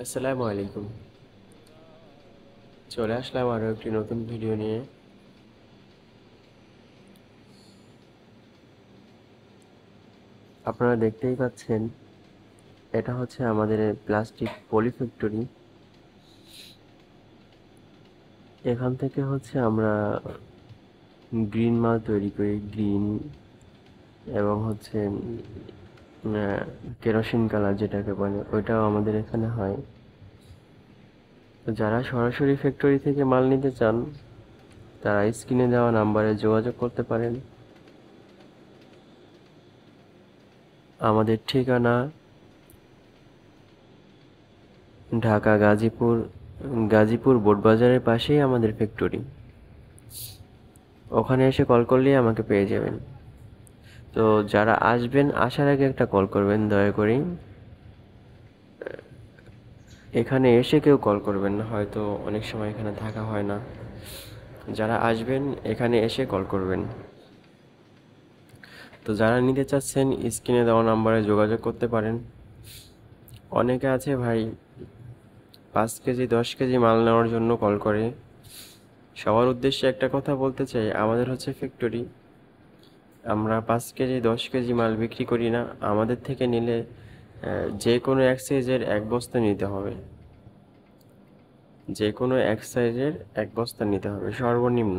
আসসালামু আলাইকুম। চলে আসলাম আরও একটি নতুন ভিডিও নিয়ে। আপনারা দেখতেই পাচ্ছেন, এটা হচ্ছে আমাদের প্লাস্টিক পলি ফ্যাক্টরি। এখান থেকে হচ্ছে আমরা গ্রিন মাল তৈরি করি, গ্রিন এবং হচ্ছে কেরোসিন কালার যেটাকে বলে, ওইটাও আমাদের এখানে হয়। তো যারা সরাসরি ফ্যাক্টরি থেকে মাল নিতে চান, তারা স্ক্রিনে দেওয়া নাম্বারে যোগাযোগ করতে পারেন। আমাদের ঠিকানা ঢাকা গাজীপুর বোটবাজারের পাশেই আমাদের ফ্যাক্টরি। ওখানে এসে কল করলেই আমাকে পেয়ে যাবেন। তো যারা আসবেন, আসার আগে একটা কল করবেন দয়া করে। এখানে এসে কেউ কল করবেন না, হয়তো অনেক সময় এখানে থাকা হয় না। যারা আসবেন এখানে এসে কল করবেন। তো যারা নিতে চাচ্ছেন, স্ক্রিনে দেওয়া নাম্বারে যোগাযোগ করতে পারেন। অনেকে আছে ভাই 5 কেজি 10 কেজি মাল নেওয়ার জন্য কল করে। সবার উদ্দেশ্যে একটা কথা বলতে চাই, আমাদের হচ্ছে ফ্যাক্টরি, আমরা 5 কেজি 10 কেজি মাল বিক্রি করি না। আমাদের থেকে নিলে যে কোনো এক সাইজের 1 বস্তা নিতে হবে। যে কোনো এক সাইজের 1 বস্তা নিতে হবে সর্বনিম্ন।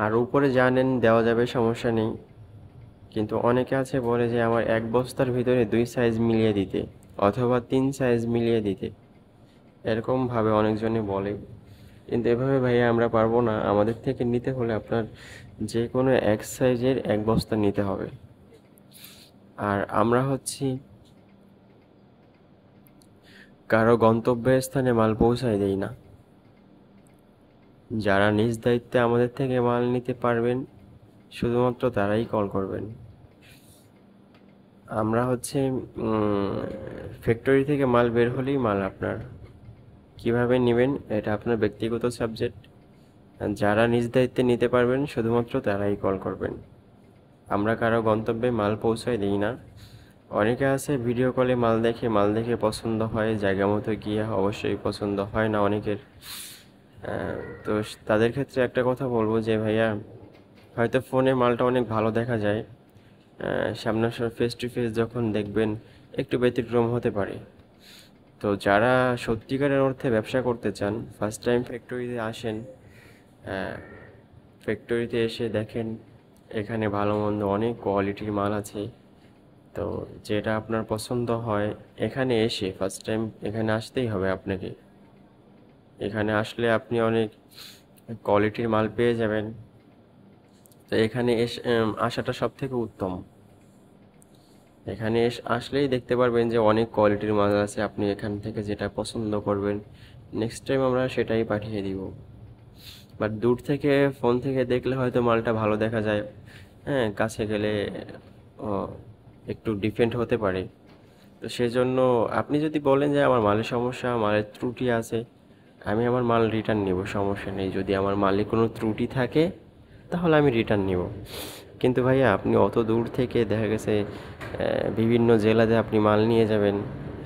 আর উপরে যা নেন দেওয়া যাবে, সমস্যা নেই। কিন্তু অনেকে আছে বলে যে আমার 1 বস্তার ভিতরে 2 সাইজ মিলিয়ে দিতে, অথবা 3 সাইজ মিলিয়ে দিতে, এরকমভাবে অনেকজনে বলে। কিন্তু এভাবে ভাইয়া আমরা পারবো না। আমাদের থেকে নিতে হলে আপনার যে কোনো এক সাইজের 1 বস্তা নিতে হবে। আর আমরা হচ্ছি কারো গন্তব্যের স্থানে মাল পৌঁছায় দেই না। যারা নিজ দায়িত্বে আমাদের থেকে মাল নিতে পারবেন, শুধুমাত্র তারাই কল করবেন। আমরা হচ্ছে ফ্যাক্টরি থেকে মাল বের হলেই মাল আপনার। কিভাবে নেবেন এটা আপনার ব্যক্তিগত সাবজেক্ট। যারা নিজ দায়িত্বে নিতে পারবেন, শুধুমাত্র তারাই কল করবেন। আমরা কারো গন্তব্যে মাল পৌঁছায় দিই না। অনেকে আছে ভিডিও কলে মাল দেখে পছন্দ হয়, জায়গা মতো গিয়ে অবশ্যই পছন্দ হয় না অনেকের। তো তাদের ক্ষেত্রে একটা কথা বলবো যে ভাইয়া, হয়তো ফোনে মালটা অনেক ভালো দেখা যায়, সামনাসামনি ফেস টু ফেস যখন দেখবেন একটু ব্যতিক্রম হতে পারে। তো যারা সত্যিকারের অর্থে ব্যবসা করতে চান, ফার্স্ট টাইম ফ্যাক্টরিতে আসেন, ফ্যাক্টরিতে এসে দেখেন এখানে ভালো মন্দ অনেক কোয়ালিটির মাল আছে। তো যেটা আপনার পছন্দ হয়, এখানে এসে ফার্স্ট টাইম এখানে আসতেই হবে আপনাকে। এখানে আসলে আপনি অনেক কোয়ালিটির মাল পেয়ে যাবেন। তো এখানে এসে আসাটা সব থেকে উত্তম। এখানে আসলেই দেখতে পারবেন যে অনেক কোয়ালিটির মাল আছে, আপনি এখান থেকে যেটা পছন্দ করবেন নেক্সট টাইম আমরা সেটাই পাঠিয়ে দিব। বাট দূর থেকে ফোন থেকে দেখলে হয়তো মালটা ভালো দেখা যায়, হ্যাঁ, কাছে গেলে ও, একটু ডিফারেন্ট হতে পারে। তো সেজন্য আপনি যদি বলেন যে আমার মালের সমস্যা, মালের ত্রুটি আছে, আমি আমার মাল রিটার্ন নিব, সমস্যা নেই। যদি আমার মালে কোনো ত্রুটি থাকে তাহলে আমি রিটার্ন নিব। কিন্তু ভাইয়া আপনি অত দূর থেকে দেখা গেছে বিভিন্ন জেলাতে আপনি মাল নিয়ে যাবেন,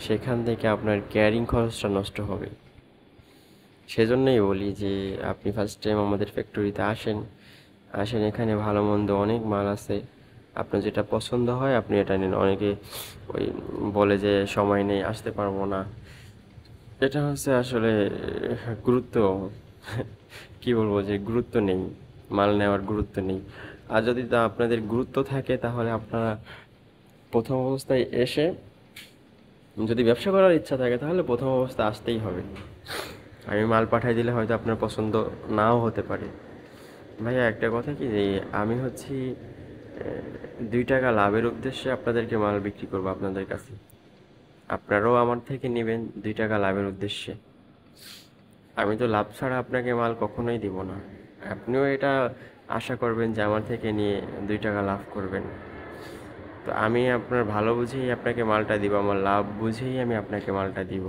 সেখান থেকে আপনার ক্যারিং খরচটা নষ্ট হবে। সেজন্যই বলি যে আপনি ফার্স্ট টাইম আমাদের ফ্যাক্টরিতে আসেন। এখানে ভালো মন্দ অনেক মাল আছে, আপনার যেটা পছন্দ হয় আপনি এটা নিন। অনেকে ওই বলে যে সময় নেই, আসতে পারবো না। এটা হচ্ছে আসলে গুরুত্ব, কি বলবো, যে গুরুত্ব নেই, মাল নেওয়ার গুরুত্ব নেই। আর যদি তা আপনাদের গুরুত্ব থাকে, তাহলে আপনারা প্রথম অবস্থায় এসে, যদি ব্যবসা করার ইচ্ছা থাকে তাহলে প্রথম অবস্থায় আসতেই হবে। আমি মাল পাঠিয়ে দিলে হয়তো আপনার পছন্দ নাও হতে পারে। ভাইয়া একটা কথা কি, যে আমি হচ্ছি 2 টাকা লাভের উদ্দেশ্যে আপনাদেরকে মাল বিক্রি করবো আপনাদের কাছে। আপনারাও আমার থেকে নেবেন 2 টাকা লাভের উদ্দেশ্যে। আমি তো লাভ ছাড়া আপনাকে মাল কখনোই দিব না। আপনিও এটা আশা করবেন যে আমার থেকে নিয়ে 2 টাকা লাভ করবেন। তো আমি আপনার ভালো বুঝেই আপনাকে মালটা দিব, আমার লাভ বুঝেই আমি আপনাকে মালটা দিব।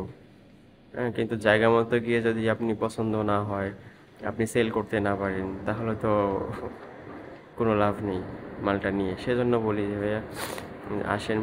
হ্যাঁ, কিন্তু জায়গা মতো গিয়ে যদি আপনি পছন্দ না হয়, আপনি সেল করতে না পারেন, তাহলে তো কোনো লাভ নেই মালটা নিয়ে। সেজন্য বলি যে ভাইয়া আসেন।